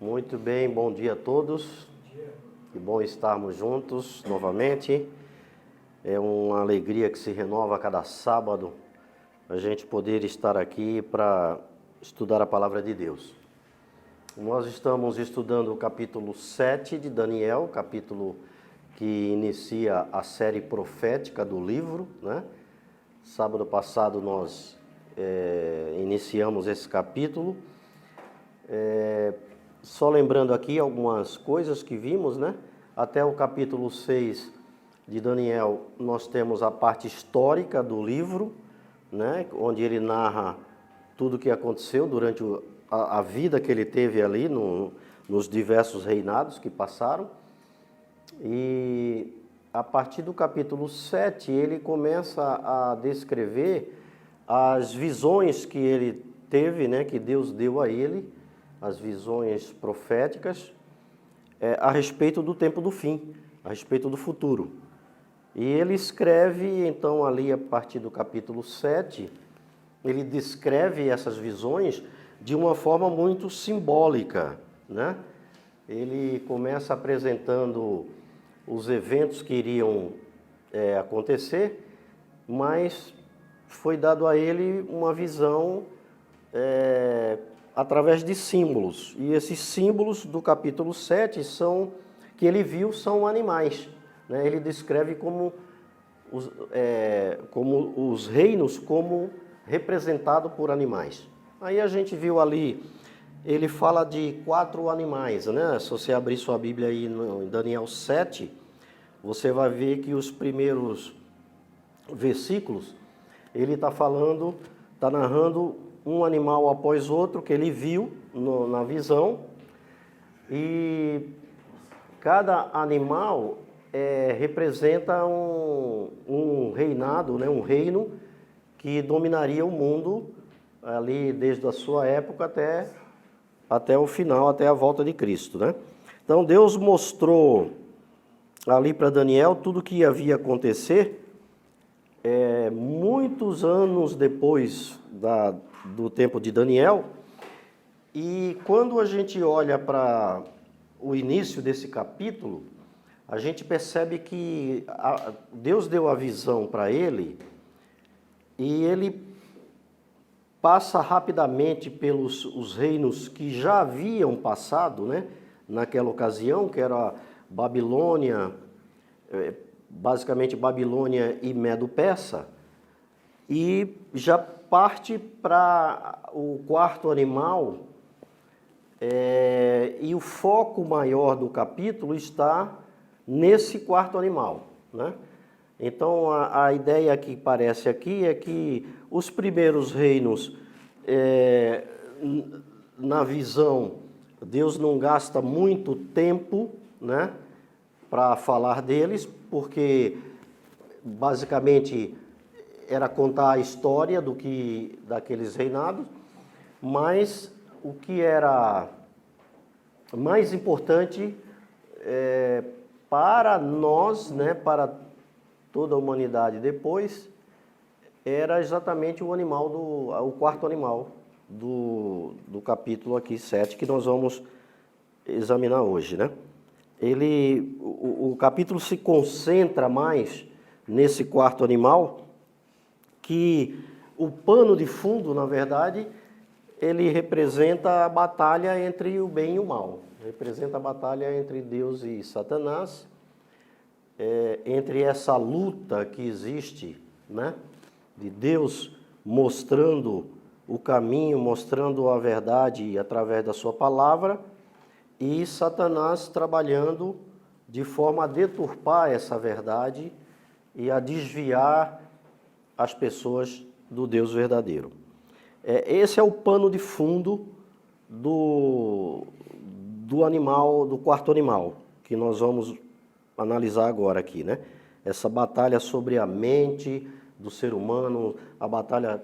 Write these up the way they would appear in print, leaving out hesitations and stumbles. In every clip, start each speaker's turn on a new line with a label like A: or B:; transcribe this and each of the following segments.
A: Muito bem, bom dia a todos. Que bom estarmos juntos novamente. É uma alegria que se renova a cada sábado, a gente poder estar aqui para estudar a palavra de Deus. Nós estamos estudando o capítulo 7 de Daniel, capítulo que inicia a série profética do livro, né? Sábado passado nós iniciamos esse capítulo. Só lembrando aqui algumas coisas que vimos, né? Até o capítulo 6 de Daniel, nós temos a parte histórica do livro, né? Onde ele narra tudo o que aconteceu durante a vida que ele teve ali nos diversos reinados que passaram. E a partir do capítulo 7, ele começa a descrever as visões que ele teve, né? Que Deus deu a ele, as visões proféticas a respeito do tempo do fim, a respeito do futuro. E ele escreve, então, ali a partir do capítulo 7, ele descreve essas visões de uma forma muito simbólica, né? Ele começa apresentando os eventos que iriam acontecer, mas foi dado a ele uma visão através de símbolos. E esses símbolos do capítulo 7 que ele viu são animais, né? Ele descreve como os reinos como representado por animais. Aí a gente viu ali, ele fala de 4 animais, né? Se você abrir sua Bíblia aí em Daniel 7, você vai ver que os primeiros versículos, ele está narrando um animal após outro que ele viu na visão, e cada animal representa um reinado, né? Um reino que dominaria o mundo ali desde a sua época até o final, até a volta de Cristo, né? Então Deus mostrou ali para Daniel tudo o que havia acontecer muitos anos depois do tempo de Daniel. E quando a gente olha para o início desse capítulo, a gente percebe que Deus deu a visão para ele e ele passa rapidamente pelos os reinos que já haviam passado, né, naquela ocasião, que era Babilônia, basicamente Babilônia e Medo-Persa, e já parte para o 4º animal, e o foco maior do capítulo está nesse 4º animal, né? Então a ideia que parece aqui é que os primeiros reinos, na visão, Deus não gasta muito tempo, né, para falar deles, porque basicamente era contar a história daqueles reinados, mas o que era mais importante para nós, né, para toda a humanidade depois, era exatamente o 4º animal do capítulo aqui 7, que nós vamos examinar hoje, né? O capítulo se concentra mais nesse 4º animal, que o pano de fundo, na verdade, ele representa a batalha entre o bem e o mal. Representa a batalha entre Deus e Satanás, entre essa luta que existe, né, de Deus mostrando o caminho, mostrando a verdade através da sua palavra, e Satanás trabalhando de forma a deturpar essa verdade e a desviar as pessoas do Deus verdadeiro. Esse é o pano de fundo do animal, do 4º animal, que nós vamos analisar agora aqui, né? Essa batalha sobre a mente do ser humano, a batalha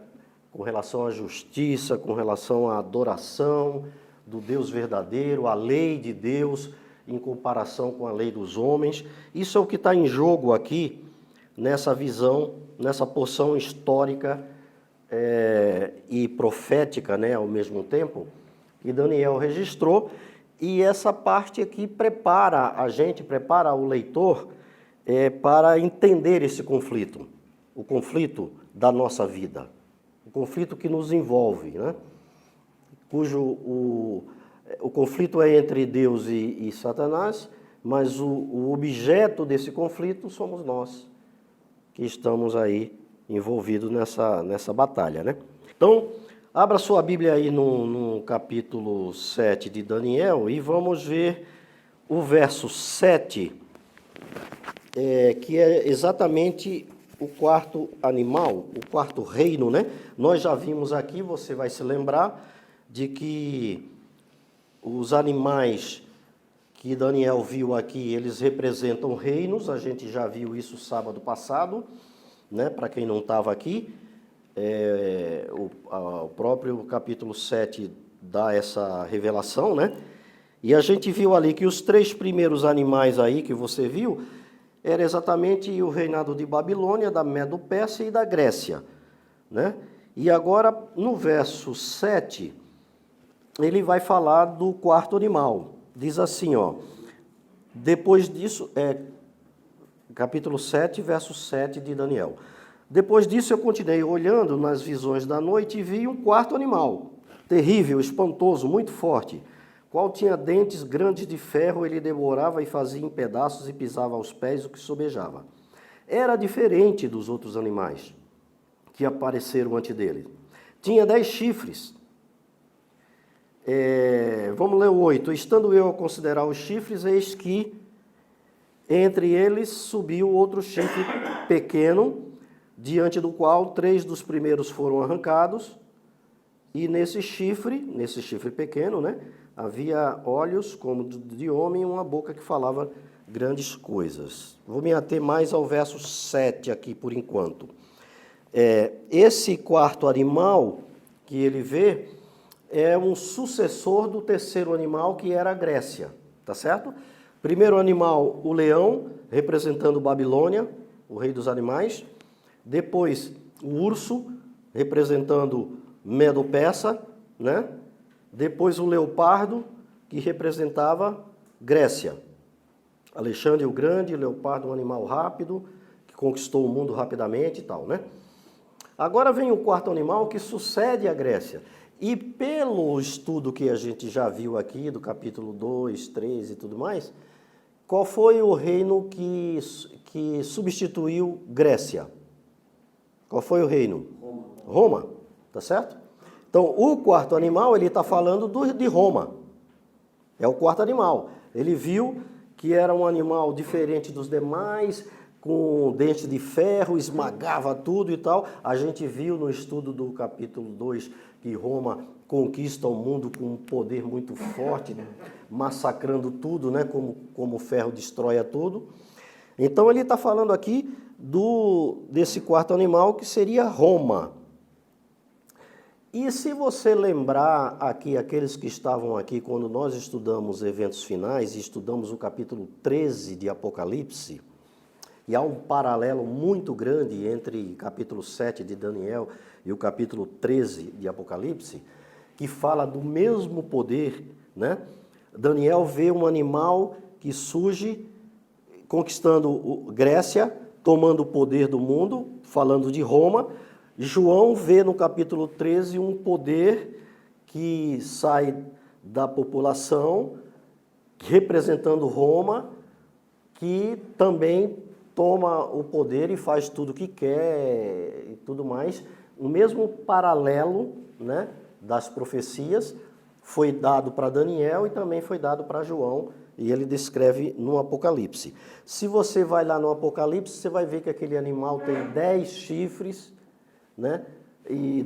A: com relação à justiça, com relação à adoração do Deus verdadeiro, a lei de Deus em comparação com a lei dos homens. Isso é o que está em jogo aqui, nessa visão, nessa porção histórica e profética, né, ao mesmo tempo, que Daniel registrou E essa parte aqui prepara a gente, prepara o leitor para entender esse conflito, o conflito da nossa vida, o conflito que nos envolve, né? O conflito é entre Deus e Satanás, mas o objeto desse conflito somos nós, que estamos aí envolvidos nessa batalha, né? Então, abra sua Bíblia aí no capítulo 7 de Daniel e vamos ver o verso 7, que é exatamente o quarto animal, o quarto reino, né? Nós já vimos aqui, você vai se lembrar, de que os animais que Daniel viu aqui, eles representam reinos, a gente já viu isso sábado passado, né? Para quem não estava aqui, o próprio capítulo 7 dá essa revelação, né? E a gente viu ali que os 3 primeiros animais aí que você viu, era exatamente o reinado de Babilônia, da Medo-Pérsia e da Grécia, né? E agora, no verso 7, ele vai falar do quarto animal. Diz assim, ó, depois disso, capítulo 7, verso 7 de Daniel. Depois disso eu continuei olhando nas visões da noite e vi um quarto animal, terrível, espantoso, muito forte, qual tinha dentes grandes de ferro, ele devorava e fazia em pedaços e pisava aos pés o que sobejava. Era diferente dos outros animais que apareceram antes dele. Tinha 10 chifres. Vamos ler o 8. Estando eu a considerar os chifres, eis que entre eles subiu outro chifre pequeno, diante do qual 3 dos primeiros foram arrancados, e nesse chifre pequeno, né, havia olhos como de homem e uma boca que falava grandes coisas. Vou me ater mais ao verso 7 aqui por enquanto. Esse quarto animal que ele vê é um sucessor do terceiro animal, que era a Grécia, tá certo? Primeiro animal, o leão, representando Babilônia, o rei dos animais. Depois, o urso, representando Medo-Persa, né? Depois, o leopardo, que representava Grécia. Alexandre o Grande, leopardo, um animal rápido, que conquistou o mundo rapidamente e tal, né? Agora vem o quarto animal, que sucede à Grécia. E pelo estudo que a gente já viu aqui, do capítulo 2, 3 e tudo mais, qual foi o reino que substituiu Grécia? Qual foi o reino? Roma, tá certo? Então, o quarto animal, ele está falando de Roma. É o quarto animal. Ele viu que era um animal diferente dos demais, com dente de ferro, esmagava tudo e tal. A gente viu no estudo do capítulo 2 que Roma conquista o mundo com um poder muito forte, massacrando tudo, né? Como o ferro destrói tudo. Então ele está falando aqui desse quarto animal, que seria Roma. E se você lembrar aqui, aqueles que estavam aqui quando nós estudamos eventos finais, e estudamos o capítulo 13 de Apocalipse, e há um paralelo muito grande entre capítulo 7 de Daniel e o capítulo 13 de Apocalipse, que fala do mesmo poder, né? Daniel vê um animal que surge conquistando Grécia, tomando o poder do mundo, falando de Roma. João vê no capítulo 13 um poder que sai da população, representando Roma, que também toma o poder e faz tudo o que quer e tudo mais. O mesmo paralelo, né, das profecias foi dado para Daniel e também foi dado para João, e ele descreve no Apocalipse. Se você vai lá no Apocalipse, você vai ver que aquele animal tem 10 chifres, né, e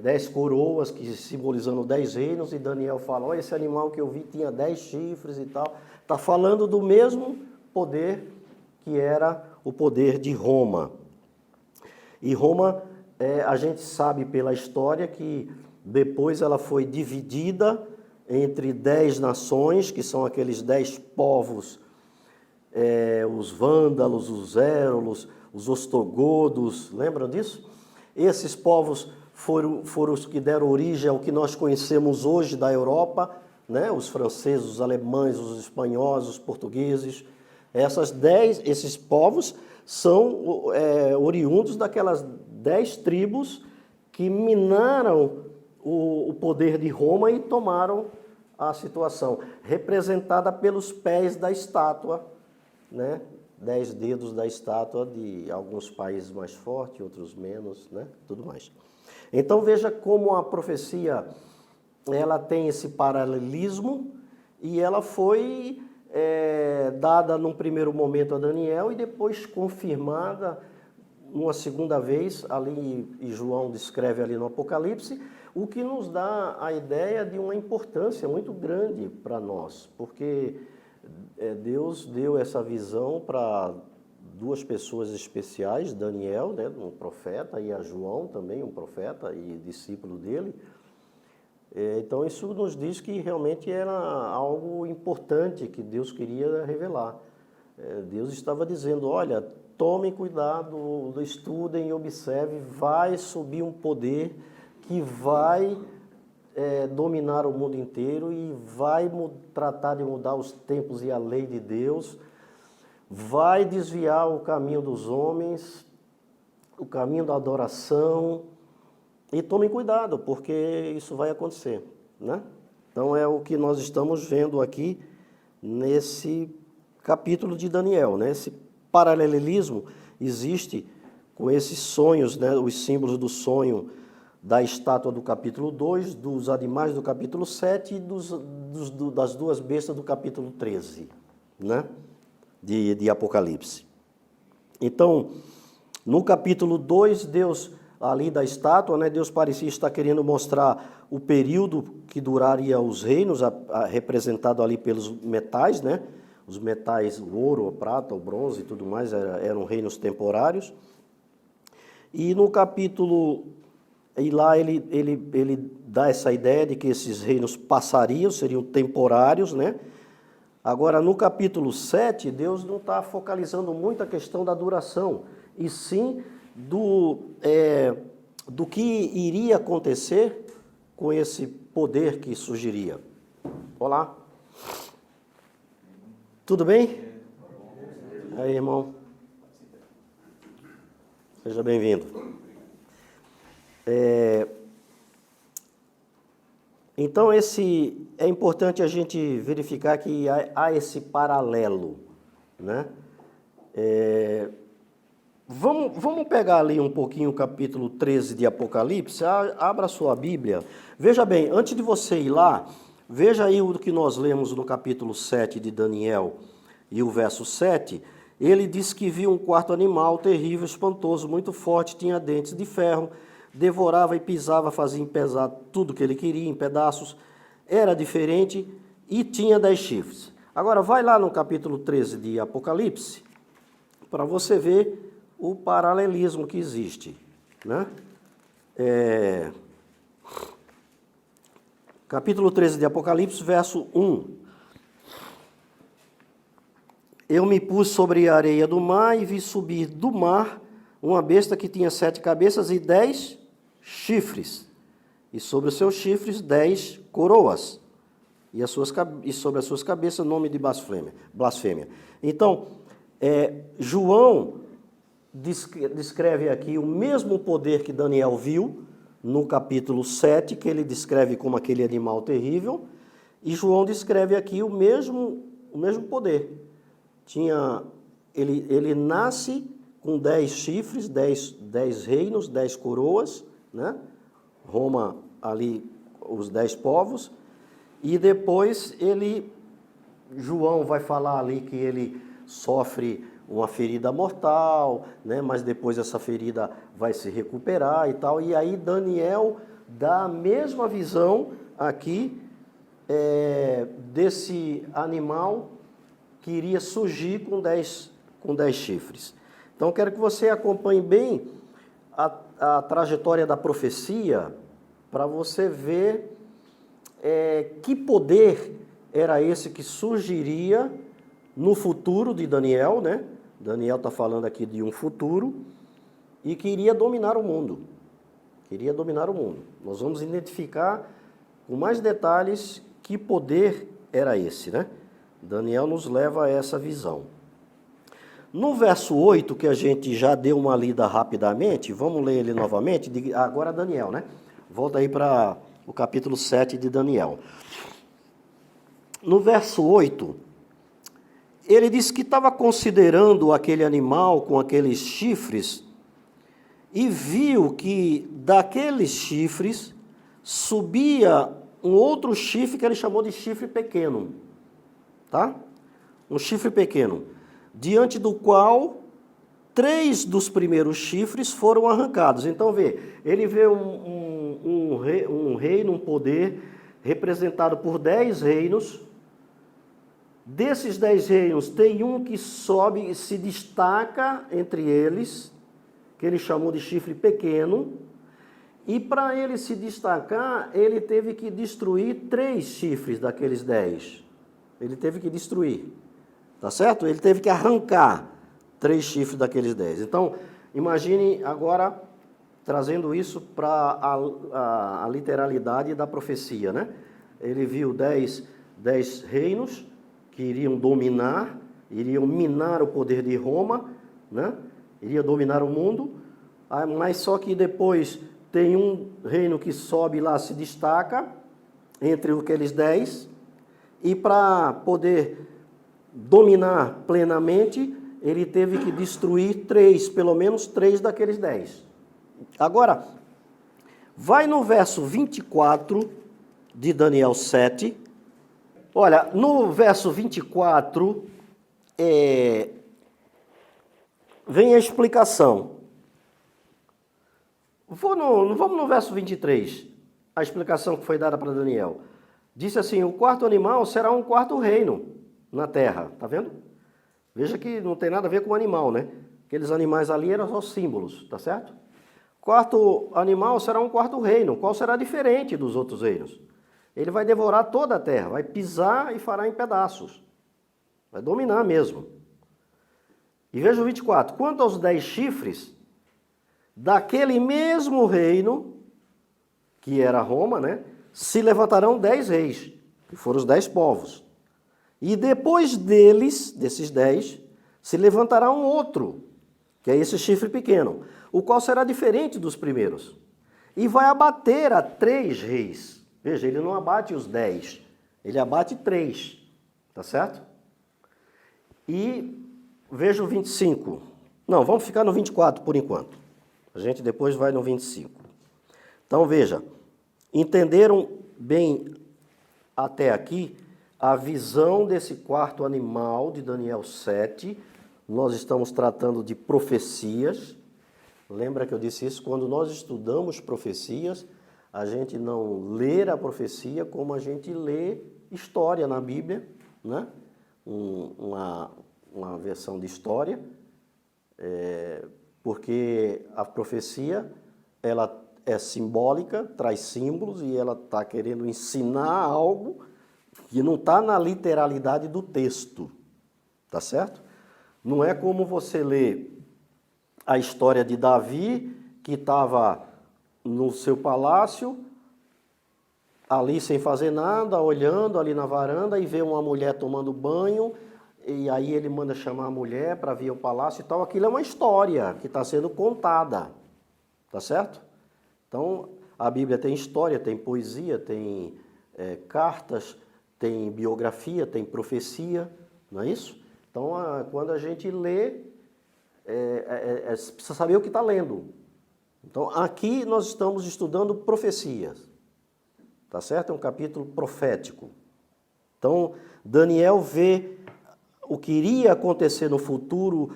A: 10 coroas, que simbolizando 10 reinos, e Daniel fala, olha, esse animal que eu vi tinha 10 chifres e tal. Está falando do mesmo poder que era o poder de Roma. E Roma, a gente sabe pela história que depois ela foi dividida entre 10 nações, que são aqueles 10 povos, os vândalos, os érulos, os ostrogodos, lembram disso? Esses povos foram os que deram origem ao que nós conhecemos hoje da Europa, né? Os franceses, os alemães, os espanhóis, os portugueses. Esses povos são oriundos daquelas 10 tribos que minaram o poder de Roma e tomaram a situação, representada pelos pés da estátua, né? 10 dedos da estátua, de alguns países mais fortes, outros menos, né? Tudo mais. Então veja como a profecia ela tem esse paralelismo e ela foi dada num primeiro momento a Daniel e depois confirmada uma segunda vez, ali, e João descreve ali no Apocalipse, o que nos dá a ideia de uma importância muito grande para nós, porque Deus deu essa visão para duas pessoas especiais, Daniel, né, um profeta, e a João também, um profeta e discípulo dele. Então isso nos diz que realmente era algo importante que Deus queria revelar. Deus estava dizendo, olha, tomem cuidado, estudem e observem, vai subir um poder que vai dominar o mundo inteiro e vai tratar de mudar os tempos e a lei de Deus, vai desviar o caminho dos homens, o caminho da adoração, e tomem cuidado, porque isso vai acontecer, né? Então é o que nós estamos vendo aqui nesse capítulo de Daniel, né? Esse paralelismo existe com esses sonhos, né? Os símbolos do sonho da estátua do capítulo 2, dos animais do capítulo 7 e das duas bestas do capítulo 13, né? de Apocalipse. Então, no capítulo 2, Deus, ali da estátua, né? Deus parecia estar querendo mostrar o período que duraria os reinos, representado ali pelos metais, né? Os metais, o ouro, a prata, o bronze e tudo mais, eram reinos temporários. E no capítulo, e lá ele dá essa ideia de que esses reinos passariam, seriam temporários, né? Agora, no capítulo 7, Deus não está focalizando muito a questão da duração, e sim do que iria acontecer com esse poder que surgiria. Olá. Tudo bem? Aí, irmão. Seja bem-vindo. Então, é importante a gente verificar que há esse paralelo, né? Vamos pegar ali um pouquinho o capítulo 13 de Apocalipse, abra a sua Bíblia. Veja bem, antes de você ir lá, veja aí o que nós lemos no capítulo 7 de Daniel e o verso 7. Ele diz que viu um quarto animal terrível, espantoso, muito forte, tinha dentes de ferro, devorava e pisava, fazia pesar tudo que ele queria em pedaços, era diferente e tinha 10 chifres. Agora, vai lá no capítulo 13 de Apocalipse, para você ver o paralelismo que existe, né? Capítulo 13 de Apocalipse, verso 1. Eu me pus sobre a areia do mar e vi subir do mar uma besta que tinha 7 cabeças e 10 chifres, e sobre os seus chifres 10 coroas, e sobre as suas cabeças nome de blasfêmia. Então, João descreve aqui o mesmo poder que Daniel viu no capítulo 7, que ele descreve como aquele animal terrível, e João descreve aqui o mesmo poder. Ele nasce com 10 chifres, 10 reinos, 10 coroas, né? Roma ali, os 10 povos, e depois João vai falar ali que ele sofre uma ferida mortal, né? Mas depois essa ferida vai se recuperar e tal, e aí Daniel dá a mesma visão aqui desse animal que iria surgir com 10 chifres. Então, eu quero que você acompanhe bem a trajetória da profecia, para você ver que poder era esse que surgiria no futuro de Daniel, né? Daniel está falando aqui de um futuro, e que iria dominar o mundo. Queria dominar o mundo. Nós vamos identificar com mais detalhes que poder era esse, né? Daniel nos leva a essa visão. No verso 8, que a gente já deu uma lida rapidamente, vamos ler ele novamente, agora Daniel, né? Volta aí para o capítulo 7 de Daniel. No verso 8, ele disse que estava considerando aquele animal com aqueles chifres e viu que daqueles chifres subia um outro chifre que ele chamou de chifre pequeno, tá? Um chifre pequeno, diante do qual 3 dos primeiros chifres foram arrancados. Então, ele vê um reino, um poder, representado por 10 reinos. Desses 10 reinos, tem um que sobe e se destaca entre eles, que ele chamou de chifre pequeno, e para ele se destacar, ele teve que destruir 3 chifres daqueles 10. Ele teve que destruir, tá certo? Ele teve que arrancar 3 chifres daqueles 10. Então, imagine agora trazendo isso para a literalidade da profecia, né? Ele viu 10 reinos que iriam dominar, iriam minar o poder de Roma, né? Iria dominar o mundo, mas só que depois tem um reino que sobe lá, se destaca entre aqueles 10, e para poder dominar plenamente, ele teve que destruir 3, pelo menos 3 daqueles 10. Agora, vai no verso 24 de Daniel 7. Olha, no verso 24, vem a explicação. Vamos no verso 23, a explicação que foi dada para Daniel. Disse assim, o quarto animal será um quarto reino na terra, tá vendo? Veja que não tem nada a ver com o animal, né? Aqueles animais ali eram só símbolos, tá certo? Quarto animal será um quarto reino, qual será diferente dos outros reinos. Ele vai devorar toda a terra, vai pisar e fará em pedaços. Vai dominar mesmo. E veja o 24. Quanto aos 10 chifres, daquele mesmo reino, que era Roma, né? Se levantarão 10 reis, que foram os 10 povos. E depois deles, desses 10, se levantará um outro, que é esse chifre pequeno, o qual será diferente dos primeiros. E vai abater a 3 reis. Veja, ele não abate os 10, ele abate 3, tá certo? E veja o 25. Não, vamos ficar no 24 por enquanto. A gente depois vai no 25. Então veja, entenderam bem até aqui a visão desse quarto animal de Daniel 7. Nós estamos tratando de profecias. Lembra que eu disse isso? Quando nós estudamos profecias, a gente não lê a profecia como a gente lê história na Bíblia, né? Uma versão de história, porque a profecia ela é simbólica, traz símbolos e ela está querendo ensinar algo que não está na literalidade do texto, tá certo? Não é como você lê a história de Davi, que estava no seu palácio, ali sem fazer nada, olhando ali na varanda e vê uma mulher tomando banho, e aí ele manda chamar a mulher para vir ao palácio e tal. Aquilo é uma história que está sendo contada, tá certo? Então, a Bíblia tem história, tem poesia, tem cartas, tem biografia, tem profecia, não é isso? Então, quando a gente lê, precisa saber o que está lendo. Então, aqui nós estamos estudando profecias, tá certo? É um capítulo profético. Então, Daniel vê o que iria acontecer no futuro,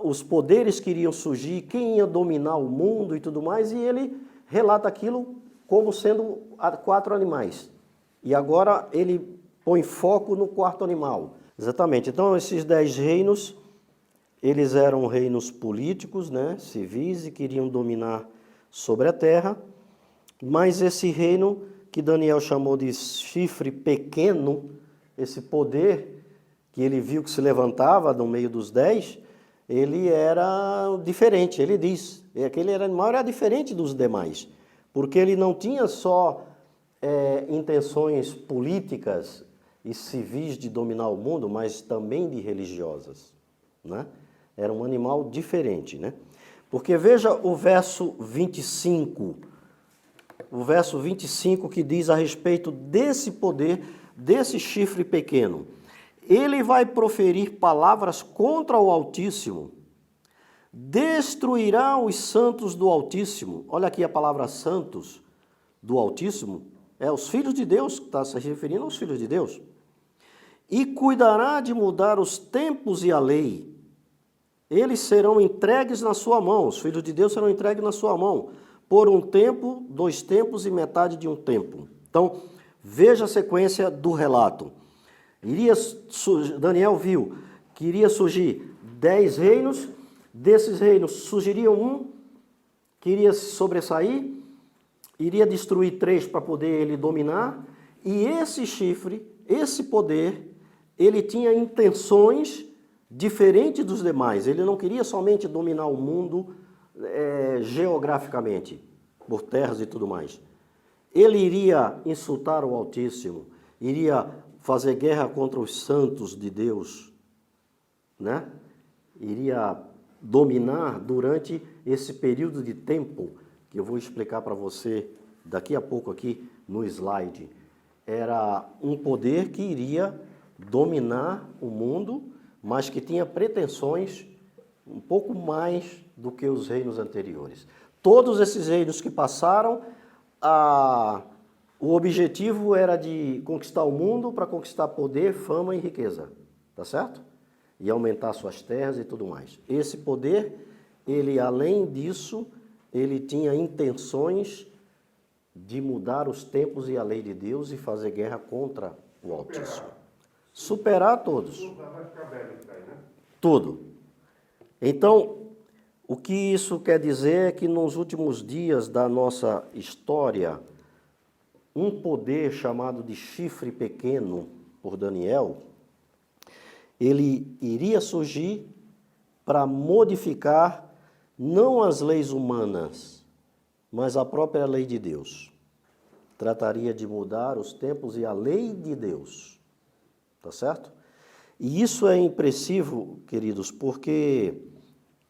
A: os poderes que iriam surgir, quem ia dominar o mundo e tudo mais, e ele relata aquilo como sendo 4 animais. E agora ele põe foco no quarto animal. Exatamente. Então, esses 10 reinos, eles eram reinos políticos, né, civis, e queriam dominar sobre a terra, mas esse reino que Daniel chamou de chifre pequeno, esse poder que ele viu que se levantava no meio dos 10, ele era diferente, ele diz. Aquele animal era diferente dos demais, porque ele não tinha só intenções políticas e civis de dominar o mundo, mas também de religiosas, né? Era um animal diferente, né? Porque veja o verso 25, que diz a respeito desse poder, desse chifre pequeno. Ele vai proferir palavras contra o Altíssimo, destruirá os santos do Altíssimo. Olha aqui a palavra santos do Altíssimo, é os filhos de Deus, que está se referindo aos filhos de Deus. E cuidará de mudar os tempos e a lei. Eles serão entregues na sua mão, os filhos de Deus serão entregues na sua mão, por um tempo, 2 tempos e metade de um tempo. Então, veja a sequência do relato. Daniel viu que iria surgir 10 reinos, desses reinos surgiria um que iria se sobressair, iria destruir 3 para poder ele dominar, e esse chifre, esse poder, ele tinha intenções diferentes dos demais. Ele não queria somente dominar o mundo geograficamente, por terras e tudo mais. Ele iria insultar o Altíssimo, iria fazer guerra contra os santos de Deus, né? Iria dominar durante esse período de tempo, que eu vou explicar para você daqui a pouco aqui no slide. Era um poder que iria dominar o mundo, mas que tinha pretensões um pouco mais do que os reinos anteriores. Todos esses reinos que passaram, o objetivo era de conquistar o mundo para conquistar poder, fama e riqueza, tá certo? E aumentar suas terras e tudo mais. Esse poder, ele além disso, ele tinha intenções de mudar os tempos e a lei de Deus e fazer guerra contra o Altíssimo. Superar todos. Tudo. Então, o que isso quer dizer é que nos últimos dias da nossa história, um poder chamado de chifre pequeno por Daniel, ele iria surgir para modificar não as leis humanas, mas a própria lei de Deus. Trataria de mudar os tempos e a lei de Deus. Tá certo? E isso é impressivo, queridos, porque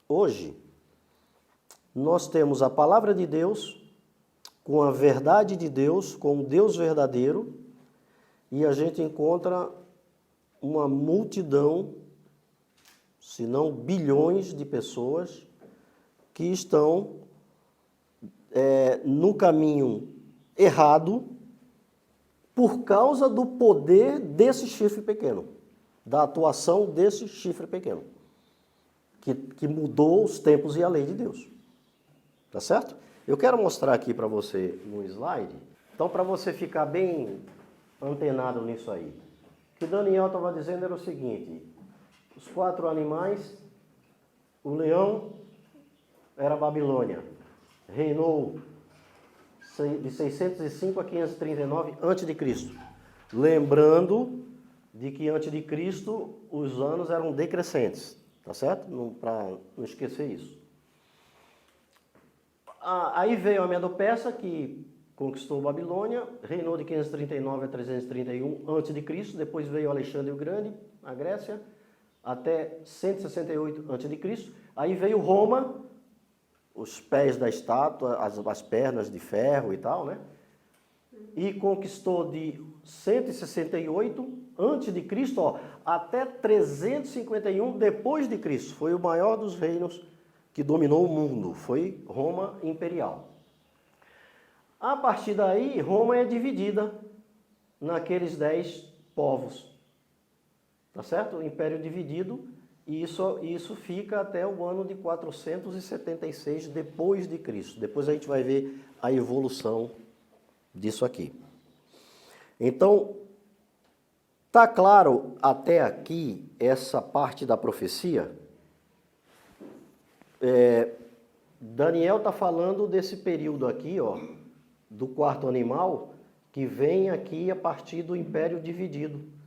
A: hoje nós temos a palavra de Deus com a verdade de Deus, com o Deus verdadeiro, e a gente encontra uma multidão, se não bilhões de pessoas que estão no caminho errado por causa do poder desse chifre pequeno, da atuação desse chifre pequeno, que mudou os tempos e a lei de Deus. Tá certo? Eu quero mostrar aqui para você no slide, então para você ficar bem antenado nisso aí. O que Daniel estava dizendo era o seguinte: os 4 animais, o leão era a Babilônia, reinou de 605 a 539 a.C. Lembrando de que antes de Cristo os anos eram decrescentes, tá certo? Para não esquecer isso. Aí veio a Medo-Persa, que conquistou Babilônia, reinou de 539 a 331 a.C. Depois veio Alexandre o Grande, a Grécia, até 168 a.C. Aí veio Roma, os pés da estátua, as pernas de ferro e tal, né? E conquistou de 168 antes de Cristo, até 351 depois de Cristo. Foi o maior dos reinos que dominou o mundo, foi Roma imperial. A partir daí, Roma é dividida naqueles 10 povos, tá certo? O império dividido. E isso fica até o ano de 476 depois de Cristo. Depois a gente vai ver a evolução disso aqui. Então, tá claro até aqui essa parte da profecia? Daniel está falando desse período aqui, do 4º animal, que vem aqui a partir do império dividido.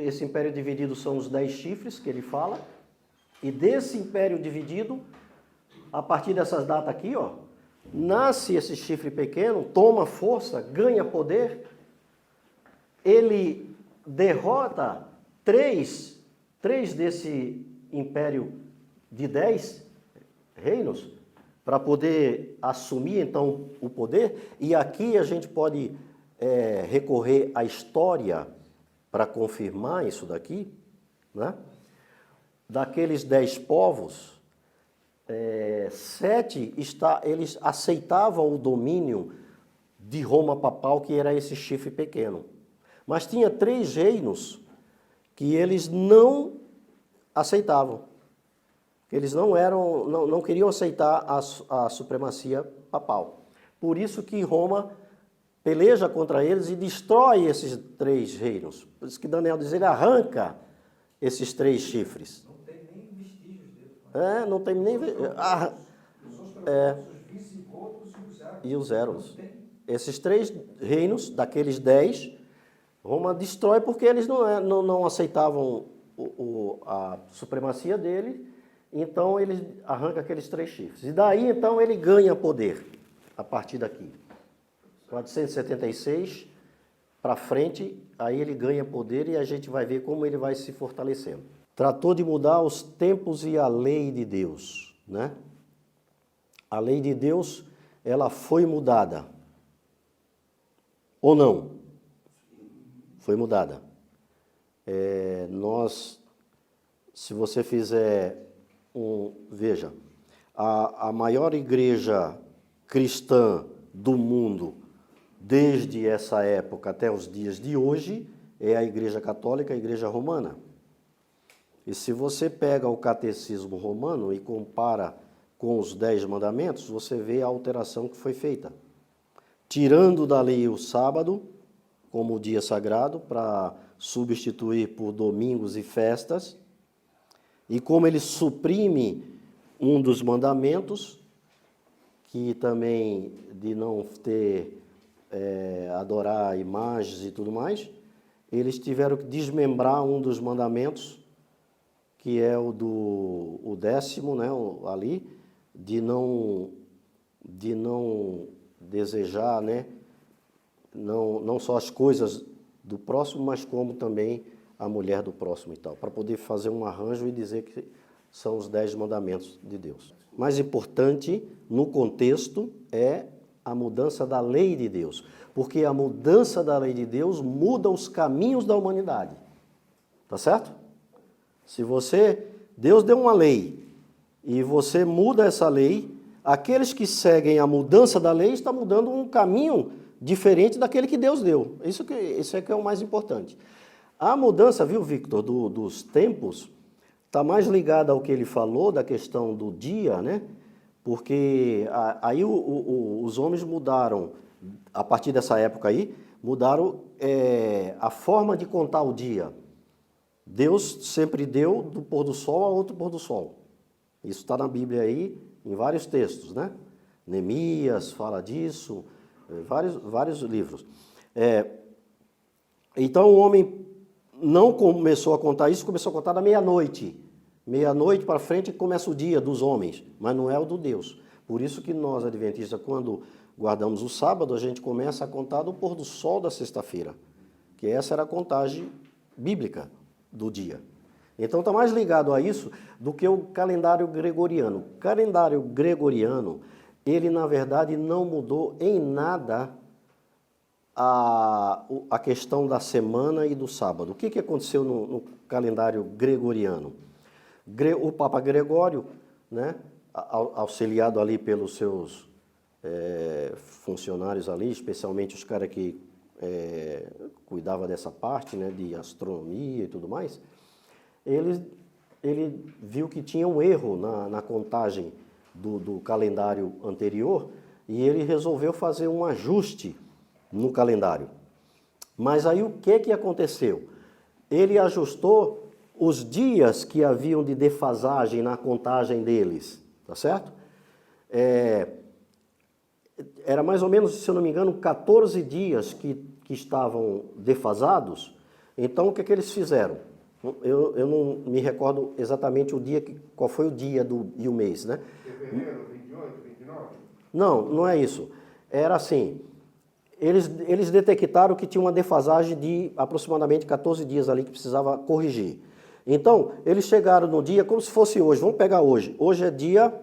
A: Esse império dividido são os 10 chifres que ele fala, e desse império dividido, a partir dessas datas aqui, nasce esse chifre pequeno, toma força, ganha poder, ele derrota três desse império de 10 reinos, para poder assumir então o poder, e aqui a gente pode recorrer à história para confirmar isso daqui, né? Daqueles 10 povos, 7 eles aceitavam o domínio de Roma papal, que era esse chifre pequeno. Mas tinha 3 reinos que eles não aceitavam. Eles não queriam aceitar a supremacia papal. Por isso que Roma peleja contra eles e destrói esses 3 reinos. Por isso que Daniel diz, ele arranca esses 3 chifres.
B: Não tem nem vestígios dele.
A: Não tem nem...
B: Os visigodos
A: e os Eros. Esses 3 reinos, daqueles 10, Roma destrói porque eles não aceitavam a supremacia dele, então ele arranca aqueles 3 chifres. E daí, então, ele ganha poder, a partir daqui. 476 para frente, aí ele ganha poder e a gente vai ver como ele vai se fortalecendo. Tratou de mudar os tempos e a lei de Deus, né? A lei de Deus, ela foi mudada. Ou não? Foi mudada. Se você fizer veja, a maior igreja cristã do mundo, desde essa época até os dias de hoje, é a Igreja Católica, a Igreja Romana. E se você pega o Catecismo Romano e compara com os 10 mandamentos, você vê a alteração que foi feita. Tirando da lei o sábado, como dia sagrado, para substituir por domingos e festas, e como ele suprime um dos mandamentos, que também de não ter, adorar imagens e tudo mais, eles tiveram que desmembrar um dos mandamentos, que é o 10º, né, ali, de não desejar, né, não só as coisas do próximo, mas como também a mulher do próximo e tal, para poder fazer um arranjo e dizer que são os 10 mandamentos de Deus. Mais importante, no contexto, é a mudança da lei de Deus, porque a mudança da lei de Deus muda os caminhos da humanidade, tá certo? Se Deus deu uma lei e você muda essa lei, aqueles que seguem a mudança da lei estão mudando um caminho diferente daquele que Deus deu. Isso é que é o mais importante. A mudança, viu, Victor, dos tempos, está mais ligada ao que ele falou, da questão do dia, né? Porque aí os homens mudaram, a partir dessa época aí, mudaram a forma de contar o dia. Deus sempre deu do pôr do sol a outro pôr do sol. Isso está na Bíblia aí, em vários textos, né? Neemias fala disso, vários livros. Então o homem não começou a contar isso, começou a contar da meia-noite. Meia-noite para frente começa o dia dos homens, mas não é o do Deus. Por isso que nós, adventistas, quando guardamos o sábado, a gente começa a contar do pôr do sol da sexta-feira, que essa era a contagem bíblica do dia. Então está mais ligado a isso do que o calendário gregoriano. O calendário gregoriano, ele na verdade não mudou em nada a questão da semana e do sábado. O que aconteceu no calendário gregoriano? O Papa Gregório, né, auxiliado ali pelos seus funcionários ali, especialmente os caras que cuidavam dessa parte, né, de astronomia e tudo mais, ele viu que tinha um erro na contagem do calendário anterior e ele resolveu fazer um ajuste no calendário. Mas aí o que aconteceu? Ele ajustou os dias que haviam de defasagem na contagem deles, tá certo? Era mais ou menos, se eu não me engano, 14 dias que estavam defasados. Então, o que eles fizeram? Eu não me recordo exatamente qual foi o dia e o mês, né?
B: Fevereiro, 28, 29?
A: Não, não é isso. Era assim, eles detectaram que tinha uma defasagem de aproximadamente 14 dias ali que precisava corrigir. Então, eles chegaram no dia, como se fosse hoje, vamos pegar hoje. Hoje é dia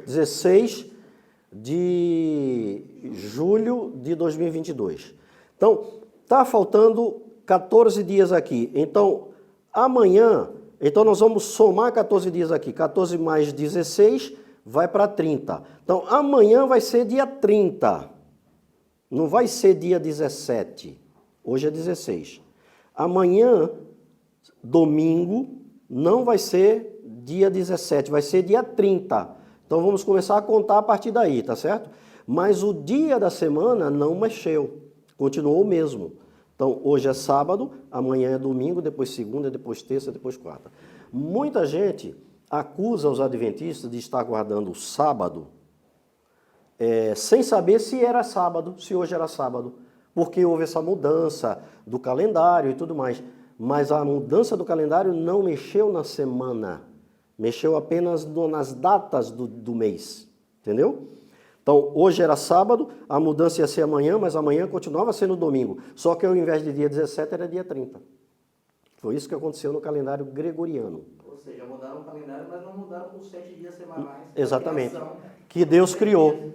A: 16 de julho de 2022. Então, está faltando 14 dias aqui. Então, amanhã, então nós vamos somar 14 dias aqui. 14 mais 16 vai para 30. Então, amanhã vai ser dia 30. Não vai ser dia 17. Hoje é 16. Amanhã, domingo, não vai ser dia 17, vai ser dia 30. Então vamos começar a contar a partir daí, tá certo? Mas o dia da semana não mexeu, continuou o mesmo. Então hoje é sábado, amanhã é domingo, depois segunda, depois terça, depois quarta. Muita gente acusa os adventistas de estar guardando o sábado sem saber se era sábado, se hoje era sábado, porque houve essa mudança do calendário e tudo mais. Mas a mudança do calendário não mexeu na semana, mexeu apenas nas datas do mês, entendeu? Então, hoje era sábado, a mudança ia ser amanhã, mas amanhã continuava sendo domingo. Só que ao invés de dia 17, era dia 30. Foi isso que aconteceu no calendário gregoriano.
C: Ou seja, mudaram o calendário, mas não mudaram os 7 dias semanais.
A: Exatamente.
C: Criação,
A: Que Deus criou.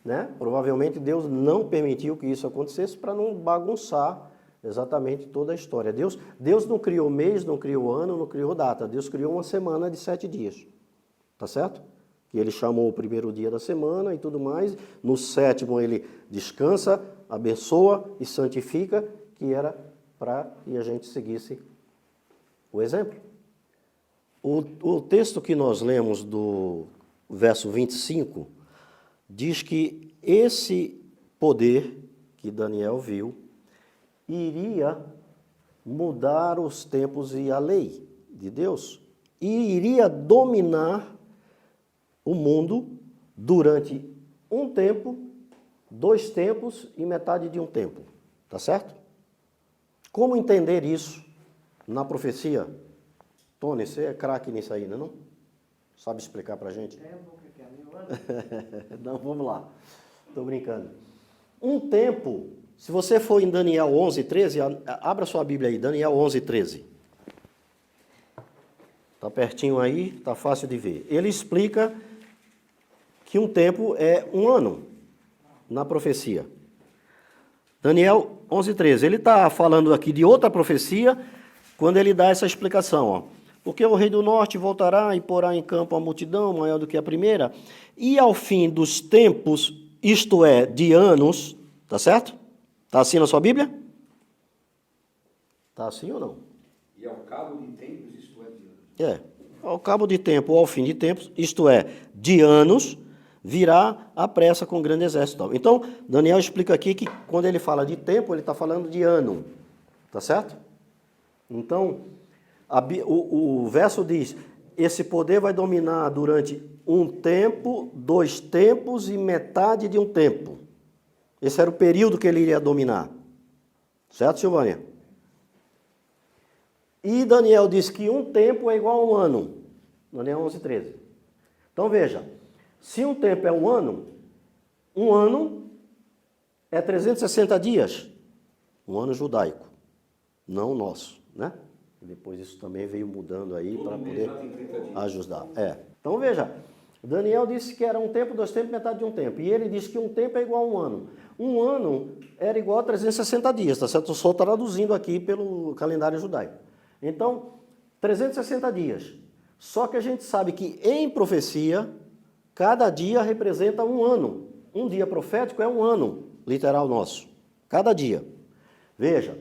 A: Né? Provavelmente Deus não permitiu que isso acontecesse para não bagunçar exatamente toda a história. Deus não criou mês, não criou ano, não criou data. Deus criou uma semana de 7 dias. Tá certo? Que ele chamou o primeiro dia da semana e tudo mais. No 7º ele descansa, abençoa e santifica, que era para que a gente seguisse o exemplo. O texto que nós lemos do verso 25 diz que esse poder que Daniel viu iria mudar os tempos e a lei de Deus e iria dominar o mundo durante um tempo, 2 tempos e metade de um tempo. Tá certo? Como entender isso na profecia? Tony, você é craque nisso aí, não? Sabe explicar pra gente? Não, vamos lá. Estou brincando. Um tempo, se você for em Daniel 11, 13, abra sua Bíblia aí, Daniel 11, 13. Está pertinho aí, está fácil de ver. Ele explica que um tempo é um ano na profecia. Daniel 11, 13. Ele está falando aqui de outra profecia quando ele dá essa explicação, ó. Porque o rei do norte voltará e porá em campo a multidão maior do que a primeira, e ao fim dos tempos, isto é, de anos, tá certo? Tá assim na sua Bíblia? Tá assim ou não?
B: E ao cabo de tempos, isto é de anos.
A: É, ao cabo de tempo ou ao fim de tempos, isto é, de anos, virá a pressa com grande exército. Então, Daniel explica aqui que quando ele fala de tempo, ele está falando de ano, tá certo? Então, o verso diz, esse poder vai dominar durante um tempo, 2 tempos e metade de um tempo. Esse era o período que ele iria dominar. Certo, Silvânia? E Daniel diz que um tempo é igual a um ano. Daniel 11, 13. Então veja, se um tempo é um ano é 360 dias. Um ano judaico, não o nosso, né? Depois isso também veio mudando aí para poder ajustar. Então veja, Daniel disse que era um tempo, 2 tempos, metade de um tempo. E ele disse que um tempo é igual a um ano. Um ano era igual a 360 dias, tá certo? Eu só traduzindo aqui pelo calendário judaico. Então, 360 dias. Só que a gente sabe que em profecia, cada dia representa um ano. Um dia profético é um ano, literal nosso. Cada dia. Veja,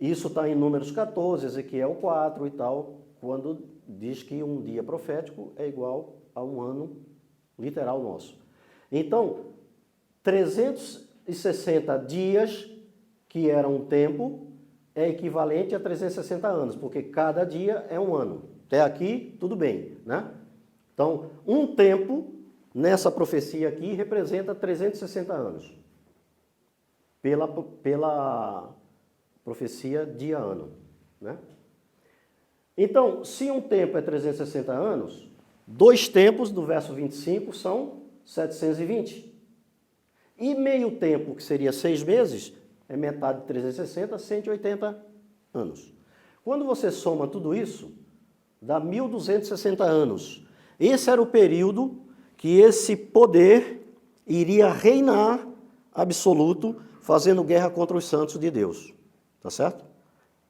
A: isso está em Números 14, Ezequiel 4 e tal, quando diz que um dia profético é igual a um ano literal nosso. Então, 360 dias, que era um tempo, é equivalente a 360 anos, porque cada dia é um ano. Até aqui, tudo bem, né? Então, um tempo, nessa profecia aqui, representa 360 anos. Pela profecia dia ano, né? Então, se um tempo é 360 anos, 2 tempos, do verso 25, são 720. E meio tempo, que seria 6 meses, é metade de 360, 180 anos. Quando você soma tudo isso, dá 1.260 anos. Esse era o período que esse poder iria reinar absoluto, fazendo guerra contra os santos de Deus. Tá certo?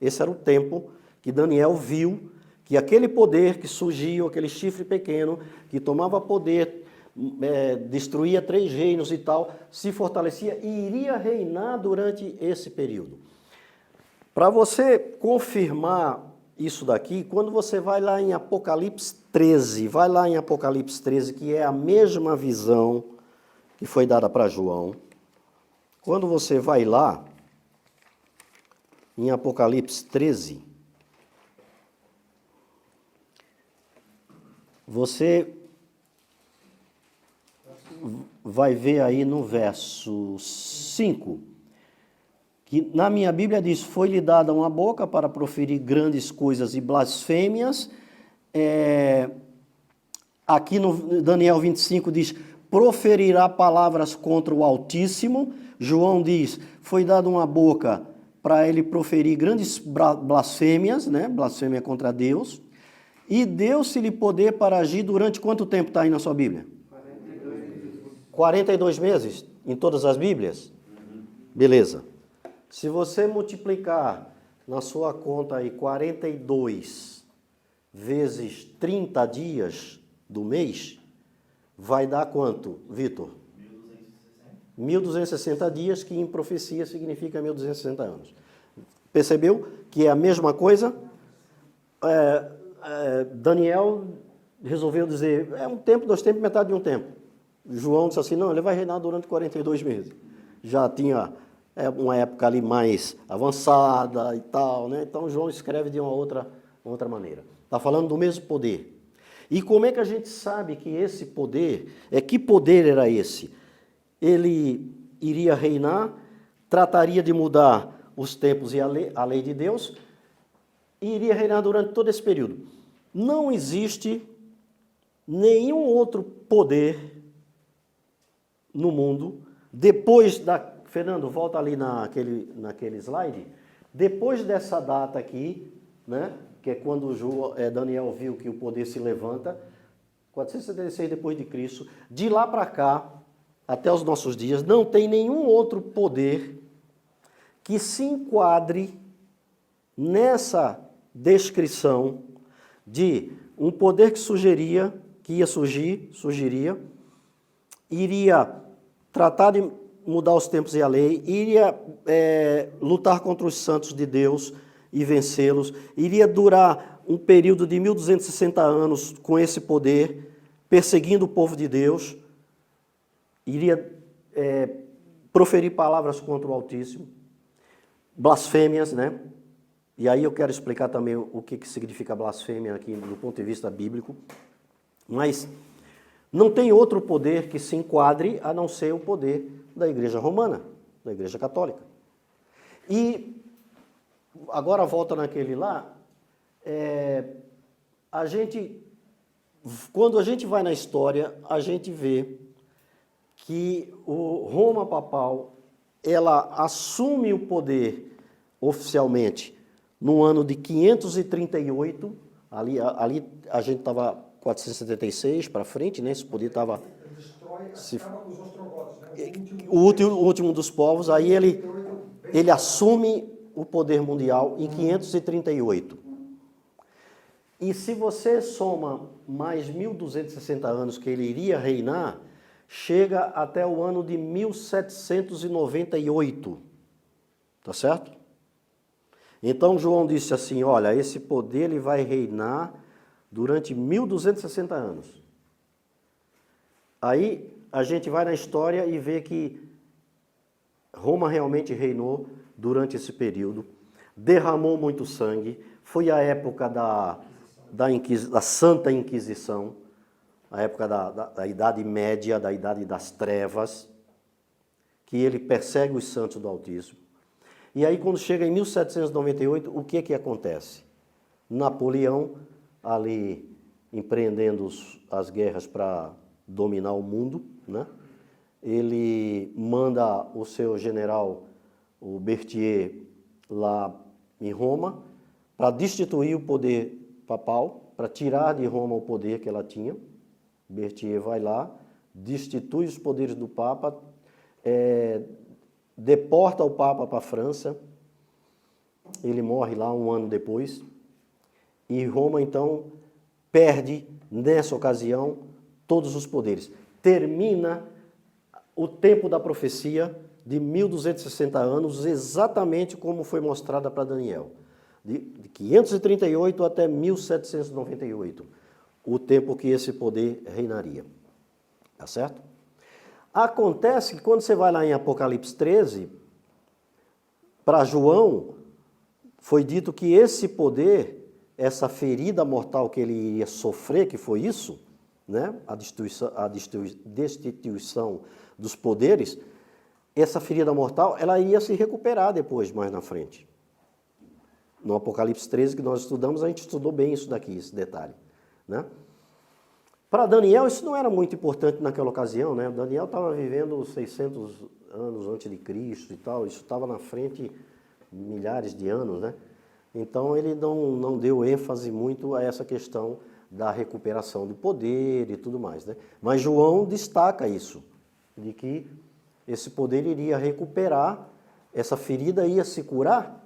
A: Esse era o tempo que Daniel viu que aquele poder que surgiu, aquele chifre pequeno, que tomava poder, destruía 3 reinos e tal, se fortalecia e iria reinar durante esse período. Para você confirmar isso daqui, quando você vai lá em Apocalipse 13, que é a mesma visão que foi dada para João, quando você vai lá, em Apocalipse 13, você vai ver aí no verso 5, que na minha Bíblia diz, foi-lhe dada uma boca para proferir grandes coisas e blasfêmias. Aqui no Daniel 25 diz, proferirá palavras contra o Altíssimo. João diz, foi dada uma boca para ele proferir grandes blasfêmias, né? Blasfêmia contra Deus. E deu-se-lhe poder para agir durante quanto tempo está aí na sua Bíblia? 42 meses em todas as Bíblias? Beleza. Se você multiplicar na sua conta aí 42 vezes 30 dias do mês, vai dar quanto, Vitor? 1.260 dias, que em profecia significa 1.260 anos. Percebeu que é a mesma coisa? Daniel resolveu dizer, é um tempo, 2 tempos, metade de um tempo. João disse assim, não, ele vai reinar durante 42 meses. Já tinha uma época ali mais avançada e tal, né? Então João escreve de uma outra maneira. Está falando do mesmo poder. E como é que a gente sabe que esse poder, que poder era esse? Ele iria reinar, trataria de mudar os tempos e a lei de Deus, e iria reinar durante todo esse período. Não existe nenhum outro poder no mundo, depois da... Fernando, volta ali naquele slide. Depois dessa data aqui, né, que é quando Daniel viu que o poder se levanta, 476 depois de Cristo, de lá para cá, até os nossos dias, não tem nenhum outro poder que se enquadre nessa descrição de um poder que surgiria, iria tratar de mudar os tempos e a lei, iria lutar contra os santos de Deus e vencê-los, iria durar um período de 1.260 anos com esse poder, perseguindo o povo de Deus, iria proferir palavras contra o Altíssimo, blasfêmias, né? E aí eu quero explicar também o que significa blasfêmia aqui do ponto de vista bíblico, mas não tem outro poder que se enquadre a não ser o poder da Igreja Romana, da Igreja Católica. E agora volta naquele lá, quando a gente vai na história, a gente vê que o Roma papal, ela assume o poder oficialmente no ano de 538, ali a gente estava 476 para frente, né? Esse poder estava...
B: Acaba com os ostrogodos, né?
A: O último dos povos, aí ele assume o poder mundial em 538. E se você soma mais 1.260 anos que ele iria reinar, chega até o ano de 1798. Tá certo? Então João disse assim, olha, esse poder ele vai reinar durante 1.260 anos. Aí a gente vai na história e vê que Roma realmente reinou durante esse período, derramou muito sangue, foi a época da Santa Inquisição, a época da Idade Média, da Idade das Trevas, que ele persegue os santos do Altíssimo. E aí quando chega em 1798, o que acontece? Napoleão, ali empreendendo as guerras para dominar o mundo, né? Ele manda o seu general, o Berthier, lá em Roma, para destituir o poder papal, para tirar de Roma o poder que ela tinha. Berthier vai lá, destitui os poderes do Papa, deporta o Papa para a França, ele morre lá um ano depois, e Roma então perde, nessa ocasião, todos os poderes. Termina o tempo da profecia de 1260 anos, exatamente como foi mostrada para Daniel. De 538 até 1798, o tempo que esse poder reinaria. Tá certo? Acontece que quando você vai lá em Apocalipse 13, para João, foi dito que esse poder, essa ferida mortal que ele iria sofrer, que foi isso, né? A destituição dos poderes, essa ferida mortal, ela ia se recuperar depois, mais na frente. No Apocalipse 13 que nós estudamos, a gente estudou bem isso daqui, esse detalhe, né? Para Daniel, isso não era muito importante naquela ocasião, né? Daniel estava vivendo 600 anos antes de Cristo e tal, isso estava na frente milhares de anos, né? Então ele não deu ênfase muito a essa questão da recuperação do poder e tudo mais, né? Mas João destaca isso, de que esse poder iria recuperar, essa ferida ia se curar,